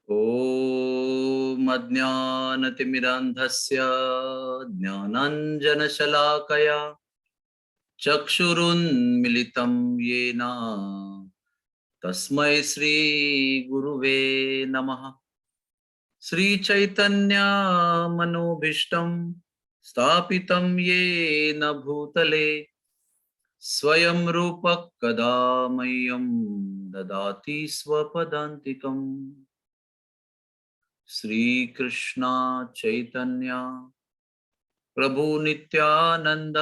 ॐ अज्ञानतिमिरान्धस्य ज्ञानाञ्जनशलाकया चक्षुरुन्मिलितं येन तस्मै श्रीगुरुवे नमः। श्रीचैतन्यमनोभीष्टं स्थापितं येन भूतले स्वयं रूपः कदा मह्यं ददाति स्वपदान्तिकम्। श्री कृष्णा चैतन्य प्रभु नित्यानंद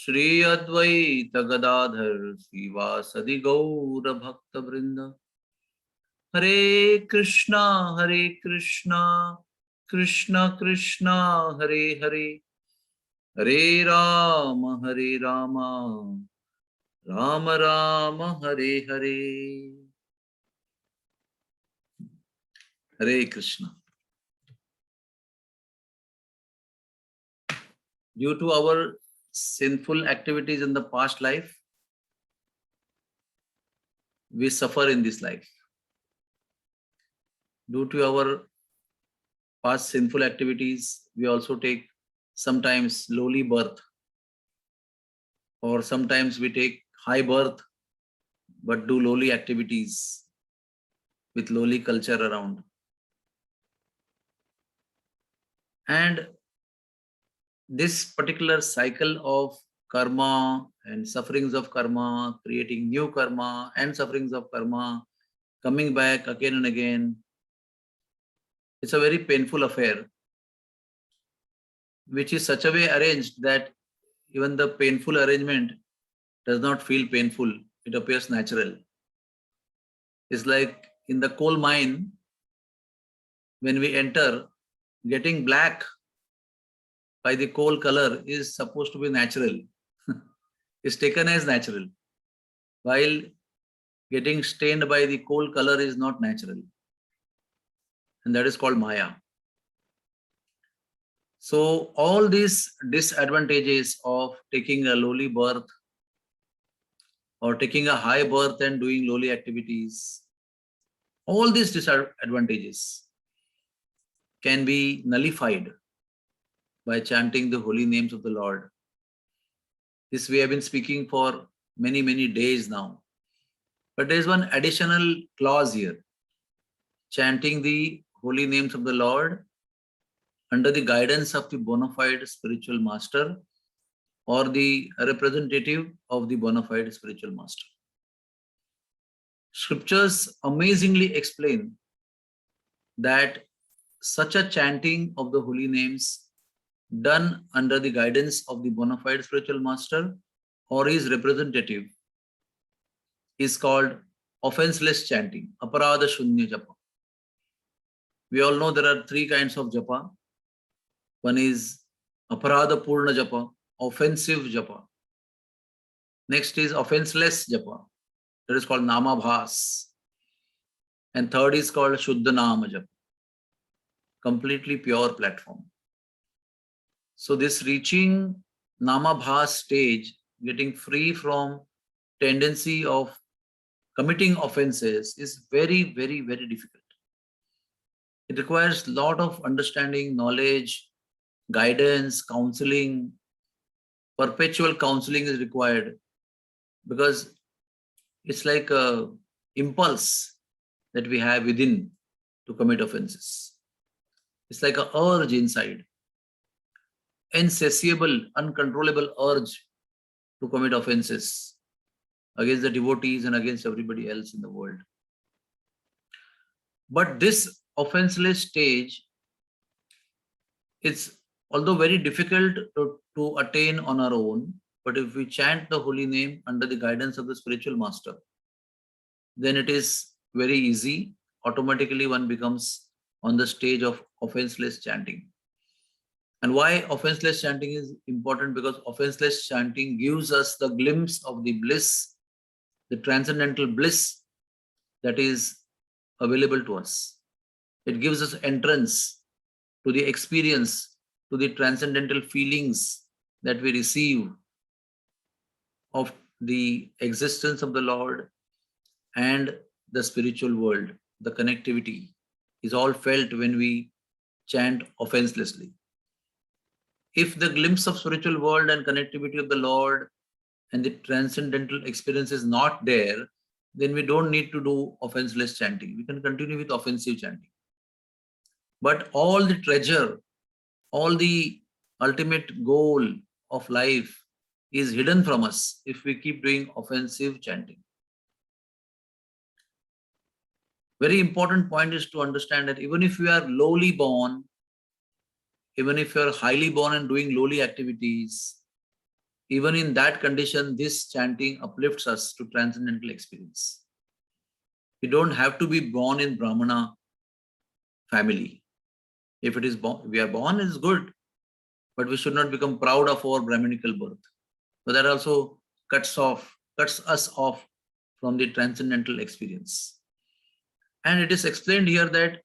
श्री अद्वैत गदाधर श्रीवासदि गौर भक्त वृंद। हरे कृष्णा कृष्ण कृष्ण हरे हरे, हरे राम राम राम हरे हरे। हरे Krishna. Due to our sinful activities in the past life, we suffer in this life. Due to our past sinful activities, we also take sometimes lowly birth, or sometimes we take high birth but do lowly activities with lowly culture around. And this particular cycle of karma and sufferings of karma, creating new karma and sufferings of karma, coming back again and again, it's a very painful affair, which is such a way arranged that even the painful arrangement does not feel painful. It appears natural. It's like in the coal mine, when we enter, getting black by the coal color is supposed to be natural. It's taken as natural, while getting stained by the coal color is not natural. And that is called Maya. So all these disadvantages of taking a lowly birth or taking a high birth and doing lowly activities, all these disadvantages can be nullified by chanting the holy names of the Lord. This we have been speaking for many, many days now. But there is one additional clause here. Chanting the holy names of the Lord under the guidance of the bona fide spiritual master or the representative of the bona fide spiritual master. Scriptures amazingly explain that such a chanting of the holy names done under the guidance of the bona fide spiritual master or his representative is called offenseless chanting, aparada shunya japa. We all know there are three kinds of japa. One is aparada purna japa, offensive japa. Next is offenseless japa. That is called namabhas. And third is called shuddha nama japa, completely pure platform. So this reaching namabhas stage, getting free from tendency of committing offenses is very, very, very difficult. It requires a lot of understanding, knowledge, guidance, counseling. Perpetual counseling is required because it's like a impulse that we have within to commit offenses. It's like an urge inside, insatiable, uncontrollable urge to commit offenses against the devotees and against everybody else in the world. But this offenseless stage, it's although very difficult to attain on our own, but if we chant the holy name under the guidance of the spiritual master, then it is very easy. Automatically one becomes on the stage of offenseless chanting. And why offenseless chanting is important? Because offenseless chanting gives us the glimpse of the bliss, the transcendental bliss that is available to us. It gives us entrance to the experience, to the transcendental feelings that we receive of the existence of the Lord and the spiritual world, the connectivity is all felt when we chant offenselessly. If the glimpse of spiritual world and connectivity of the Lord and the transcendental experience is not there, then we don't need to do offenseless chanting. We can continue with offensive chanting. But all the treasure, all the ultimate goal of life is hidden from us if we keep doing offensive chanting. Very important point is to understand that even if we are lowly born, even if you are highly born and doing lowly activities, even in that condition, this chanting uplifts us to transcendental experience. We don't have to be born in Brahmana family. If it is born, we are born, is good, but we should not become proud of our Brahminical birth. So that also cuts us off from the transcendental experience. And it is explained here that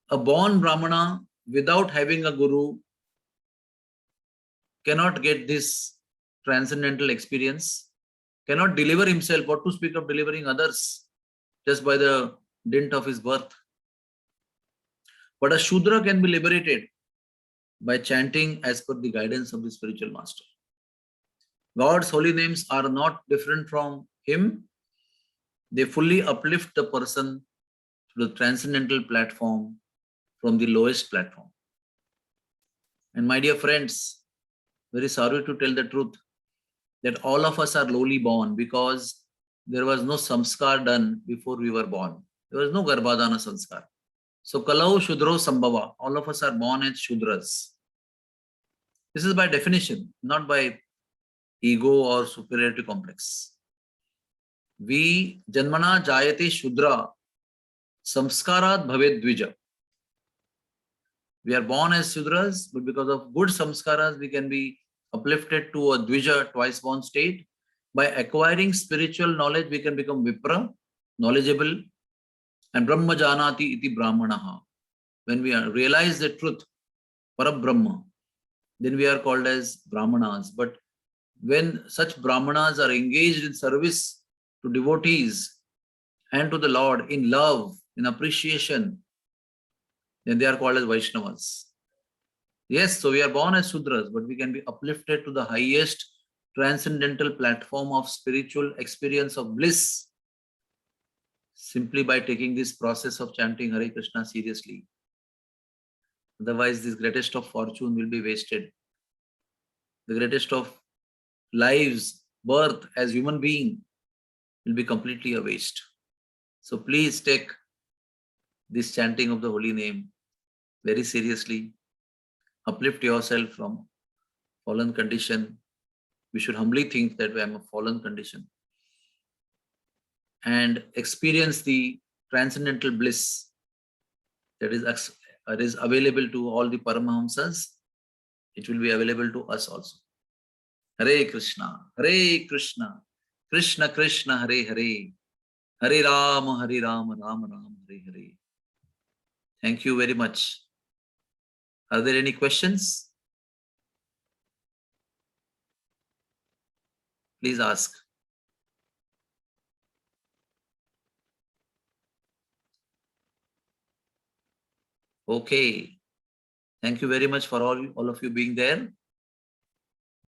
a born Brahmana without having a guru cannot get this transcendental experience, cannot deliver himself, what to speak of delivering others, just by the dint of his birth. But a Shudra can be liberated by chanting as per the guidance of the spiritual master. God's holy names are not different from him. They fully uplift the person to the transcendental platform from the lowest platform. And my dear friends, very sorry to tell the truth, that all of us are lowly born because there was no samskar done before we were born. There was no Garbhadana samskar. So Kalau Shudro Sambhava, all of us are born as Shudras. This is by definition, not by ego or superiority complex. We Janmana Jayate Shudra Samskarat Bhavet Dvija. We are born as Shudras, but because of good samskaras, we can be uplifted to a Dvija, twice born state. By acquiring spiritual knowledge, we can become Vipra, knowledgeable, and Brahma Janati iti Brahmanaha. When we realize the truth, Parabrahma, then we are called as Brahmanas. But when such Brahmanas are engaged in service to devotees and to the Lord in love, in appreciation, then they are called as Vaishnavas. Yes, so we are born as Sudras, but we can be uplifted to the highest transcendental platform of spiritual experience of bliss simply by taking this process of chanting Hare Krishna seriously. Otherwise, this greatest of fortune will be wasted. The greatest of lives, birth as human being will be completely a waste. So please take this chanting of the holy name very seriously. Uplift yourself from fallen condition. We should humbly think that I am a fallen condition and experience the transcendental bliss that is available to all the Paramahamsas. It will be available to us also. Hare Krishna, Krishna Krishna, Hare Hare, Hare Rama, Rama Rama, Hare Hare. Thank you very much. Are there any questions? Please ask. Okay. Thank you very much for all of you being there.